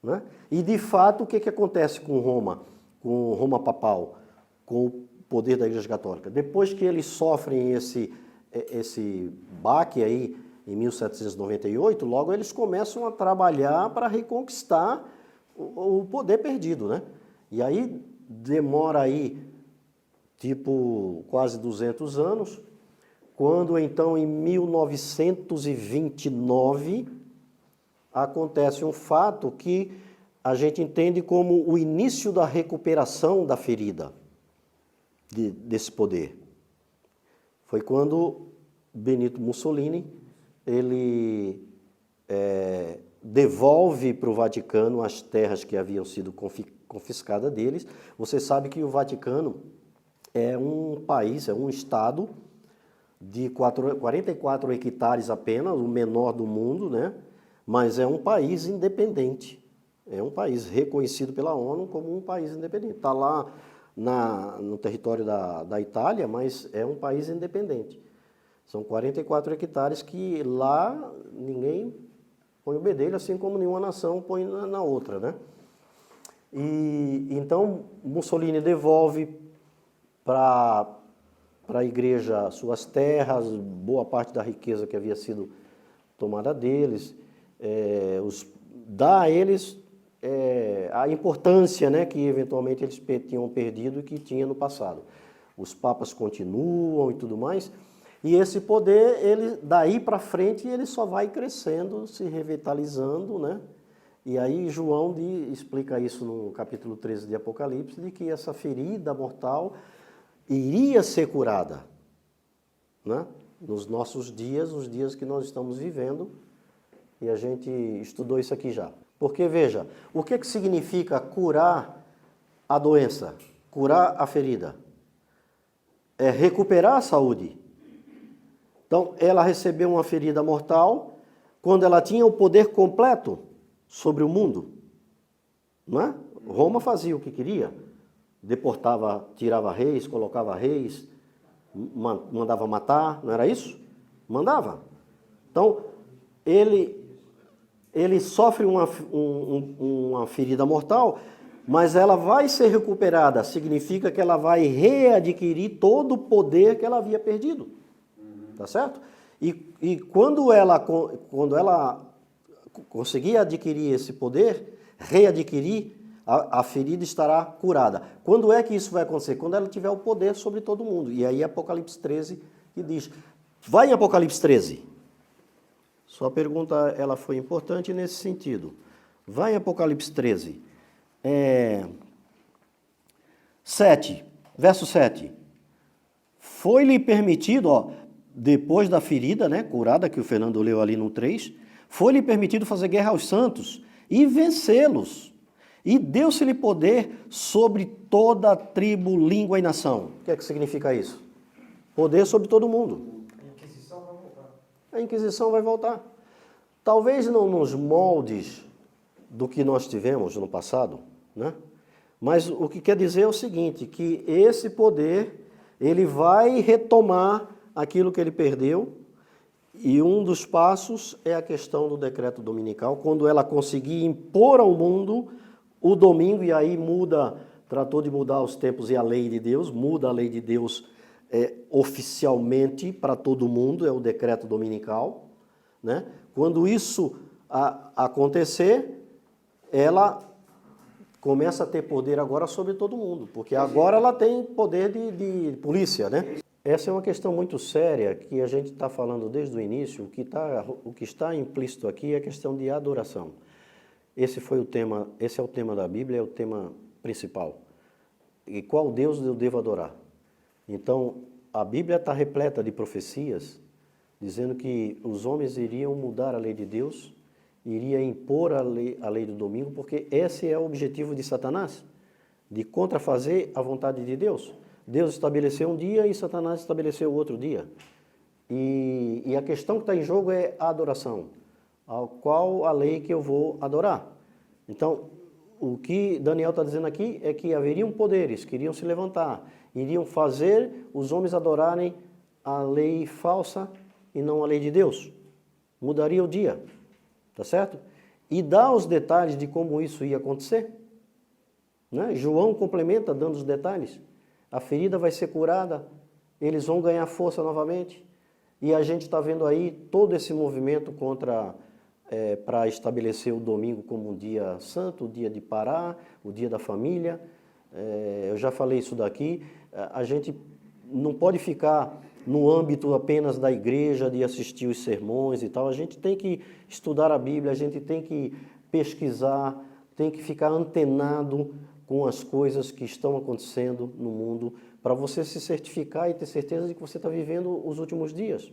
A: né? E de fato, o que acontece com Roma papal, com o poder da Igreja Católica? Depois que eles sofrem esse baque aí em 1798, logo eles começam a trabalhar para reconquistar o poder perdido, né? E aí demora aí tipo quase 200 anos, quando então em 1929 acontece um fato que a gente entende como o início da recuperação da ferida desse poder. Foi quando Benito Mussolini, ele devolve para o Vaticano as terras que haviam sido confiscadas deles. Você sabe que o Vaticano é um país, é um estado de 44 hectares apenas, o menor do mundo, né? Mas é um país independente. É um país reconhecido pela ONU como um país independente. Está lá no território da Itália, mas é um país independente. São 44 hectares que lá ninguém põe o bedelho, assim como nenhuma nação põe na outra, né? E então Mussolini devolve para a igreja suas terras, boa parte da riqueza que havia sido tomada deles, dá a eles a importância, né, que eventualmente eles tinham perdido e que tinha no passado. Os papas continuam e tudo mais, e esse poder, ele, daí para frente, ele só vai crescendo, se revitalizando, né? E aí João explica isso no capítulo 13 de Apocalipse, de que essa ferida mortal iria ser curada, né? Nos nossos dias, os dias que nós estamos vivendo, e a gente estudou isso aqui já. Porque, veja, o que significa curar a doença, curar a ferida? É recuperar a saúde. Então, ela recebeu uma ferida mortal quando ela tinha o poder completo sobre o mundo, não é? Roma fazia o que queria, deportava, tirava reis, colocava reis, mandava matar, não era isso? Mandava. Então, ele sofre uma ferida mortal, mas ela vai ser recuperada, significa que ela vai readquirir todo o poder que ela havia perdido, tá certo? E quando ela conseguir adquirir esse poder, readquirir, a ferida estará curada. Quando é que isso vai acontecer? Quando ela tiver o poder sobre todo mundo. E aí Apocalipse 13 que diz, vai em Apocalipse 13. Sua pergunta ela foi importante nesse sentido. Vai em Apocalipse 13. 7, verso 7. Foi-lhe permitido, depois da ferida, né, curada, que o Fernando leu ali no 3, foi-lhe permitido fazer guerra aos santos e vencê-los, E deu-se-lhe poder sobre toda a tribo, língua e nação. O que é que significa isso? Poder sobre todo mundo.
B: A Inquisição vai voltar.
A: A Inquisição vai voltar. Talvez não nos moldes do que nós tivemos no passado, né? Mas o que quer dizer é o seguinte, que esse poder, ele vai retomar aquilo que ele perdeu, e um dos passos é a questão do decreto dominical, quando ela conseguir impor ao mundo o domingo, e aí tratou de mudar os tempos e a lei de Deus, muda a lei de Deus oficialmente para todo mundo, é o decreto dominical, né? Quando isso acontecer, ela começa a ter poder agora sobre todo mundo, porque agora ela tem poder de polícia, né? Essa é uma questão muito séria que a gente está falando desde o início. O que está implícito aqui é a questão de adoração. Esse é o tema da Bíblia, é o tema principal. E qual Deus eu devo adorar? Então, a Bíblia está repleta de profecias dizendo que os homens iriam mudar a lei de Deus, iria impor a lei do domingo, porque esse é o objetivo de Satanás, de contrafazer a vontade de Deus. Deus estabeleceu um dia e Satanás estabeleceu outro dia. E a questão que está em jogo é a adoração. Qual a lei que eu vou adorar? Então, o que Daniel está dizendo aqui é que haveriam poderes que iriam se levantar, iriam fazer os homens adorarem a lei falsa e não a lei de Deus. Mudaria o dia, tá certo? E dá os detalhes de como isso ia acontecer, né? João complementa dando os detalhes. A ferida vai ser curada, eles vão ganhar força novamente. E a gente está vendo aí todo esse movimento para estabelecer o domingo como um dia santo, o dia de parar, o dia da família. Eu já falei isso daqui. A gente não pode ficar no âmbito apenas da igreja, de assistir os sermões e tal. A gente tem que estudar a Bíblia, a gente tem que pesquisar, tem que ficar antenado com as coisas que estão acontecendo no mundo, para você se certificar e ter certeza de que você está vivendo os últimos dias.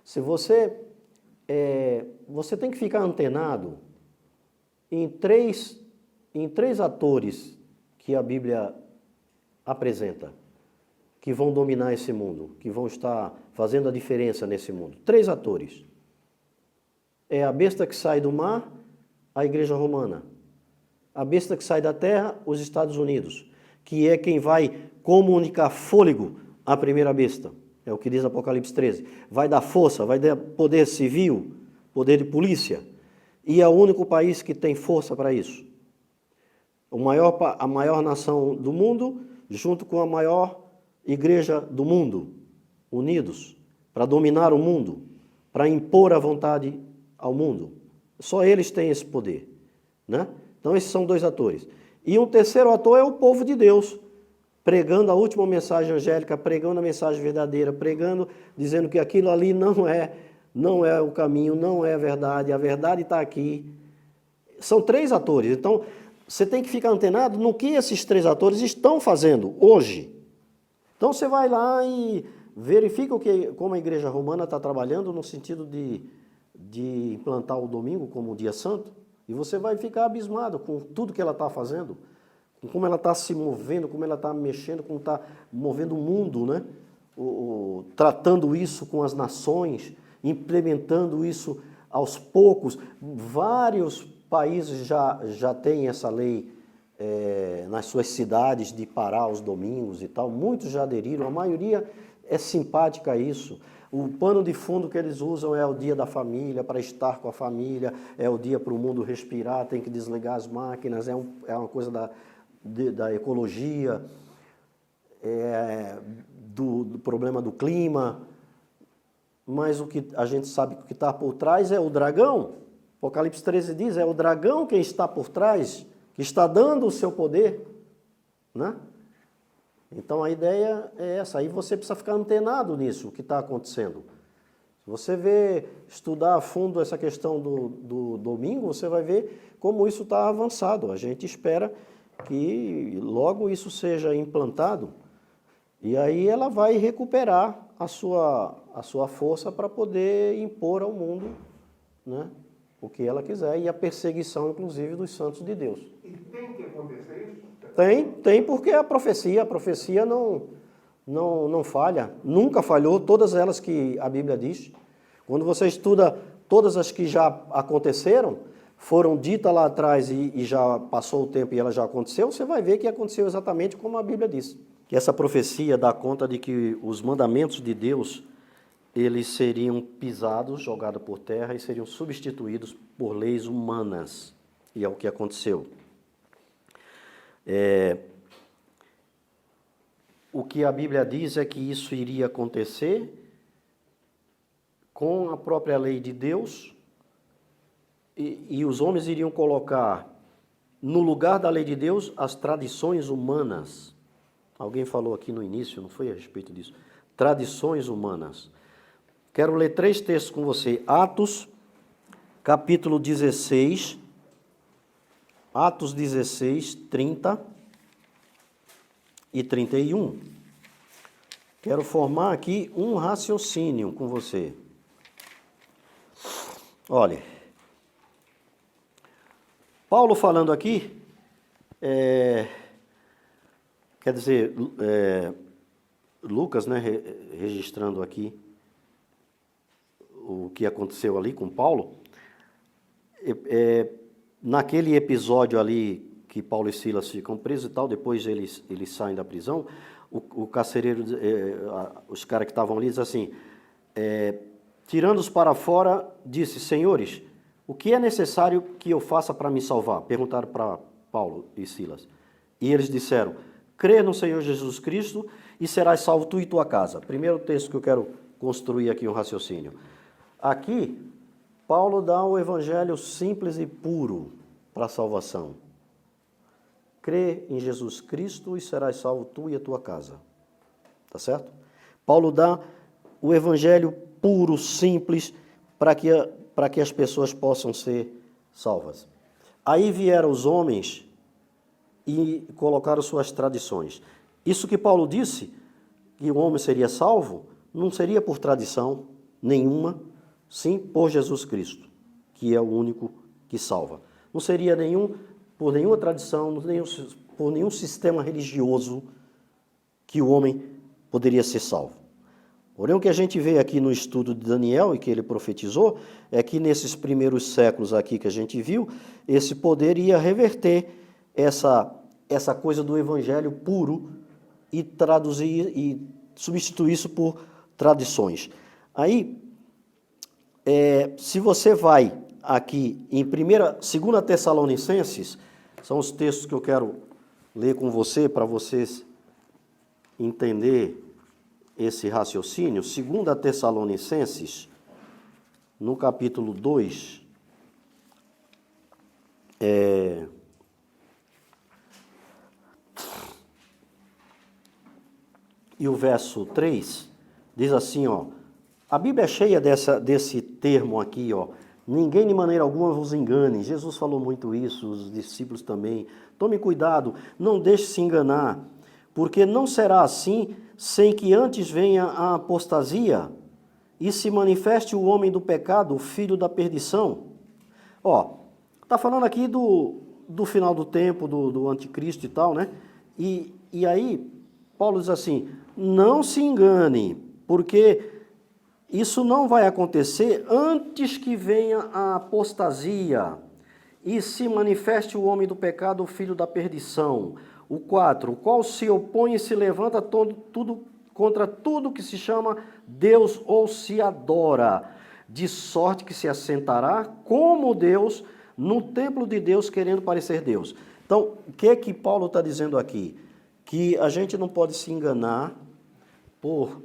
A: Se você tem que ficar antenado em três atores que a Bíblia apresenta, que vão dominar esse mundo, que vão estar fazendo a diferença nesse mundo. 3 atores. É a besta que sai do mar, a Igreja Romana. A besta que sai da terra, os Estados Unidos, que é quem vai comunicar fôlego à primeira besta. É o que diz Apocalipse 13. Vai dar força, vai dar poder civil, poder de polícia. E é o único país que tem força para isso. A maior nação do mundo, junto com a maior igreja do mundo, unidos, para dominar o mundo, para impor a vontade ao mundo. Só eles têm esse poder, né? Então esses são 2 atores. E um terceiro ator é o povo de Deus, pregando a última mensagem angélica, pregando a mensagem verdadeira, pregando, dizendo que aquilo ali não é o caminho, não é a verdade está aqui. São 3 atores, então você tem que ficar antenado no que esses 3 atores estão fazendo hoje. Então você vai lá e verifica como a Igreja Romana está trabalhando no sentido de implantar o domingo como dia santo, e você vai ficar abismado com tudo que ela está fazendo, com como ela está se movendo, como ela está mexendo, como está movendo o mundo, né? Tratando isso com as nações, implementando isso aos poucos. Vários países já têm essa lei nas suas cidades de parar os domingos e tal. Muitos já aderiram, a maioria é simpática a isso. O pano de fundo que eles usam é o dia da família, para estar com a família, é o dia para o mundo respirar, tem que desligar as máquinas, é uma coisa da ecologia, do problema do clima. Mas o que a gente sabe que está por trás é o dragão. Apocalipse 13 diz, é o dragão quem está por trás, que está dando o seu poder, né? Então a ideia é essa, aí você precisa ficar antenado nisso, o que está acontecendo. Se você estudar a fundo essa questão do domingo, você vai ver como isso está avançado. A gente espera que logo isso seja implantado, e aí ela vai recuperar a sua força para poder impor ao mundo, né, o que ela quiser, e a perseguição, inclusive, dos santos de Deus.
D: E tem que acontecer isso?
A: Tem porque a profecia não falha, nunca falhou, todas elas que a Bíblia diz. Quando você estuda todas as que já aconteceram, foram ditas lá atrás e já passou o tempo e ela já aconteceu, você vai ver que aconteceu exatamente como a Bíblia diz. Que essa profecia dá conta de que os mandamentos de Deus, eles seriam pisados, jogados por terra e seriam substituídos por leis humanas. E é o que aconteceu. O que a Bíblia diz é que isso iria acontecer com a própria lei de Deus e os homens iriam colocar no lugar da lei de Deus as tradições humanas. Alguém falou aqui no início, não foi a respeito disso? Tradições humanas. Quero ler 3 textos com você. Atos, capítulo 16, Atos 16, 30 e 31. Quero formar aqui um raciocínio com você. Olha, Paulo falando aqui, quer dizer, Lucas, né, registrando aqui o que aconteceu ali com Paulo, naquele episódio ali que Paulo e Silas ficam presos e tal, depois eles saem da prisão, o carcereiro, os caras que estavam ali, dizem assim, tirando-os para fora, disse, senhores, o que é necessário que eu faça para me salvar? Perguntaram para Paulo e Silas. E eles disseram, crê no Senhor Jesus Cristo e serás salvo tu e tua casa. Primeiro texto que eu quero construir aqui um raciocínio. Aqui, Paulo dá o evangelho simples e puro para a salvação. Crê em Jesus Cristo e serás salvo tu e a tua casa. Tá certo? Paulo dá o evangelho puro, simples, para que as pessoas possam ser salvas. Aí vieram os homens e colocaram suas tradições. Isso que Paulo disse, que o homem seria salvo, não seria por tradição nenhuma, sim por Jesus Cristo, que é o único que salva. Não seria por nenhuma tradição, por nenhum sistema religioso que o homem poderia ser salvo. Porém, o que a gente vê aqui no estudo de Daniel e que ele profetizou, é que nesses primeiros séculos aqui que a gente viu, esse poder ia reverter essa coisa do evangelho puro e traduzir e substituir isso por tradições. Aí, se você vai aqui em 2 Tessalonicenses, são os textos que eu quero ler com você para vocês entender esse raciocínio. 2 Tessalonicenses, no capítulo 2, e o verso 3, diz assim, ó, a Bíblia é cheia desse termo aqui, ó, ninguém de maneira alguma vos engane. Jesus falou muito isso, os discípulos também. Tome cuidado, não deixe se enganar, porque não será assim sem que antes venha a apostasia e se manifeste o homem do pecado, o filho da perdição. Ó, está falando aqui do final do tempo, do anticristo e tal, né? E aí, Paulo diz assim, não se engane, porque isso não vai acontecer antes que venha a apostasia e se manifeste o homem do pecado, o filho da perdição. O 4, o qual se opõe e se levanta contra tudo que se chama Deus ou se adora, de sorte que se assentará como Deus no templo de Deus, querendo parecer Deus. Então, o que Paulo está dizendo aqui? Que a gente não pode se enganar por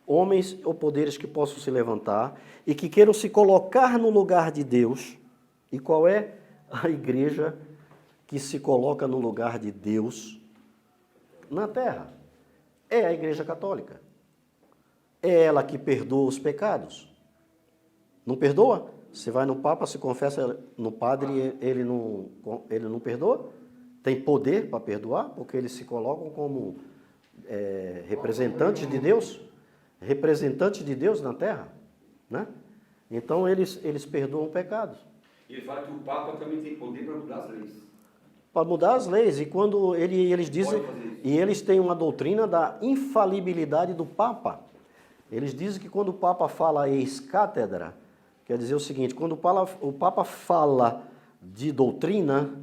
A: homens ou poderes que possam se levantar e que queiram se colocar no lugar de Deus. E qual é a igreja que se coloca no lugar de Deus na terra? É a Igreja Católica. É ela que perdoa os pecados. Não perdoa? Você vai no Papa, se confessa no padre, ele não perdoa? Tem poder para perdoar? Porque eles se colocam como representantes de Deus? Representantes de Deus na terra, né? Então eles perdoam pecados.
E: E ele fala que o Papa também tem poder para mudar as leis.
A: Para mudar as leis. E quando eles dizem,
E: Pode fazer isso.
A: e eles têm uma doutrina da infalibilidade do Papa. Eles dizem que quando o Papa fala ex cátedra, quer dizer o seguinte, quando o Papa fala de doutrina,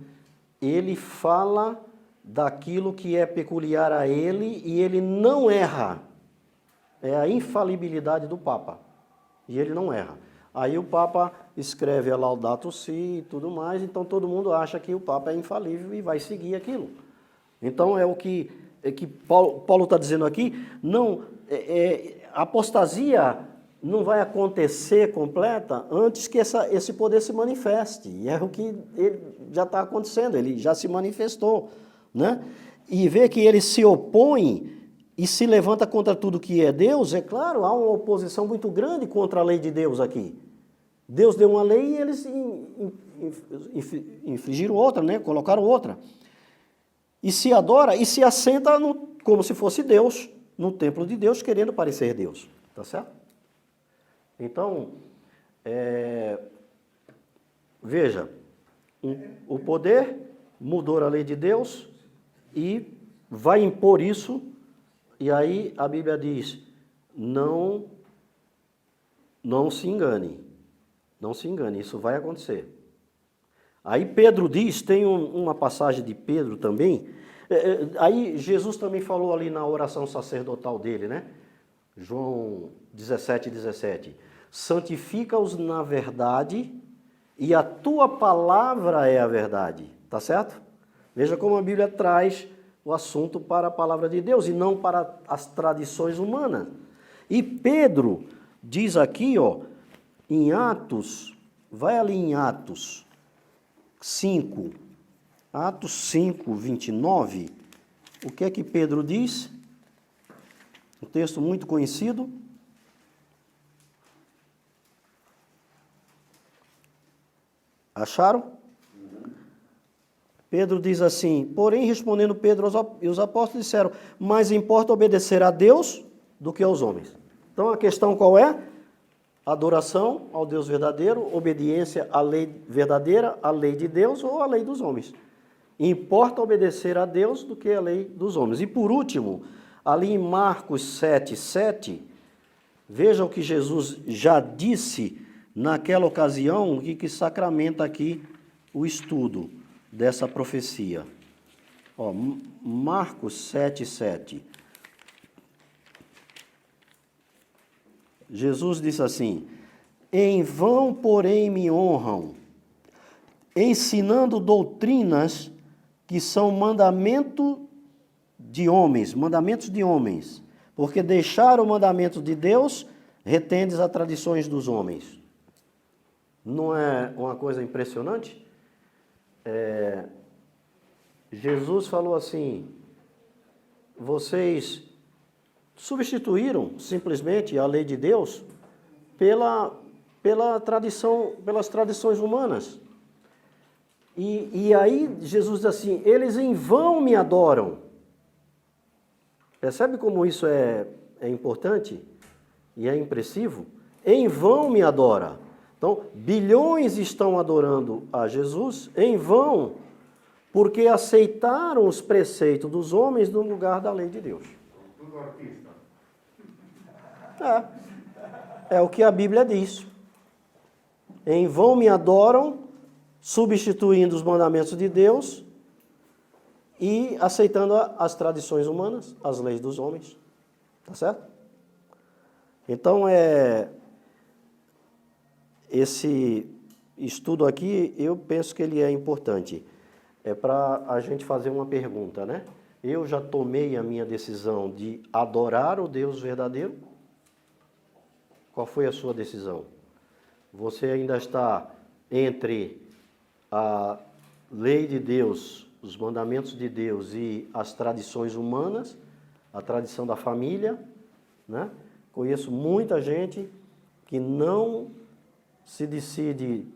A: ele fala daquilo que é peculiar a ele e ele não erra. É a infalibilidade do Papa. E ele não erra. Aí o Papa escreve a Laudato Si e tudo mais, então todo mundo acha que o Papa é infalível e vai seguir aquilo. Então é o que Paulo está dizendo aqui, não, a apostasia não vai acontecer completa antes que esse poder se manifeste. E é o que já está acontecendo, ele já se manifestou. Né? E vê que ele se opõe e se levanta contra tudo que é Deus, é claro, há uma oposição muito grande contra a lei de Deus aqui. Deus deu uma lei e eles infligiram outra, né? Colocaram outra. E se adora e se assenta como se fosse Deus, no templo de Deus, querendo parecer Deus. Tá certo? Então, veja, o poder mudou a lei de Deus e vai impor isso, e aí a Bíblia diz, não se engane, não se engane, isso vai acontecer. Aí Pedro diz, tem uma passagem de Pedro também, aí Jesus também falou ali na oração sacerdotal dele, né? João 17:17, santifica-os na verdade e a tua palavra é a verdade, tá certo? Veja como a Bíblia traz o assunto para a palavra de Deus e não para as tradições humanas. E Pedro diz aqui, ó, em Atos, vai ali em Atos 5, Atos 5, 29, o que é que Pedro diz? Um texto muito conhecido. Acharam? Pedro diz assim, porém respondendo Pedro e os apóstolos disseram, mais importa obedecer a Deus do que aos homens. Então a questão qual é? Adoração ao Deus verdadeiro, obediência à lei verdadeira, à lei de Deus ou à lei dos homens. Importa obedecer a Deus do que a lei dos homens. E por último, ali em Marcos 7:7, veja o que Jesus já disse naquela ocasião e que sacramenta aqui o estudo dessa profecia. Ó, Marcos 7:7. Jesus disse assim, em vão, porém, me honram, ensinando doutrinas que são mandamentos de homens, porque deixaram o mandamento de Deus, retendes as tradições dos homens. Não é uma coisa impressionante? Jesus falou assim, vocês substituíram simplesmente a lei de Deus pelas tradições humanas. E aí Jesus diz assim, eles em vão me adoram. Percebe como isso é importante e é impressivo? Em vão me adora. Então, bilhões estão adorando a Jesus em vão, porque aceitaram os preceitos dos homens no lugar da lei de Deus.
D: Tudo artista.
A: É o que a Bíblia diz. Em vão me adoram, substituindo os mandamentos de Deus e aceitando as tradições humanas, as leis dos homens. Tá certo? Então, esse estudo aqui, eu penso que ele é importante. É para a gente fazer uma pergunta, né? Eu já tomei a minha decisão de adorar o Deus verdadeiro? Qual foi a sua decisão? Você ainda está entre a lei de Deus, os mandamentos de Deus e as tradições humanas, a tradição da família, né? Conheço muita gente que não se decide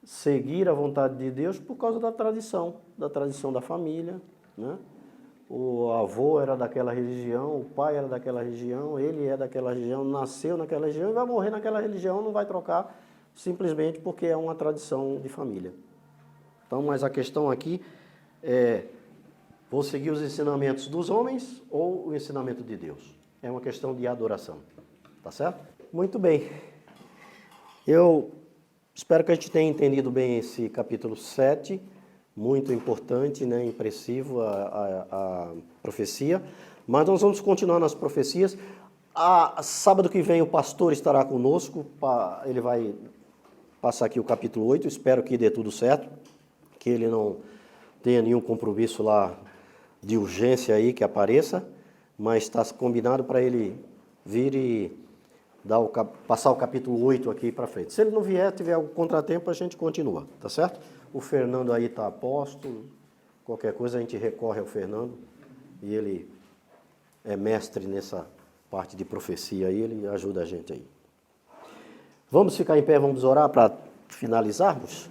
A: seguir a vontade de Deus por causa da tradição da família, né? O avô era daquela religião, o pai era daquela região, ele é daquela região, nasceu naquela região e vai morrer naquela religião, não vai trocar simplesmente porque é uma tradição de família. Então, mas a questão aqui é, vou seguir os ensinamentos dos homens ou o ensinamento de Deus? É uma questão de adoração, tá certo? Muito bem. Eu espero que a gente tenha entendido bem esse capítulo 7, muito importante, né, impressivo a profecia. Mas nós vamos continuar nas profecias. Sábado que vem o pastor estará conosco, ele vai passar aqui o capítulo 8, espero que dê tudo certo, que ele não tenha nenhum compromisso lá de urgência aí que apareça, mas está combinado para ele vir e passar o capítulo 8 aqui para frente. Se ele não vier, tiver algum contratempo, a gente continua, tá certo? O Fernando aí está a posto, qualquer coisa a gente recorre ao Fernando, e ele é mestre nessa parte de profecia aí, ele ajuda a gente aí. Vamos ficar em pé, vamos orar para finalizarmos?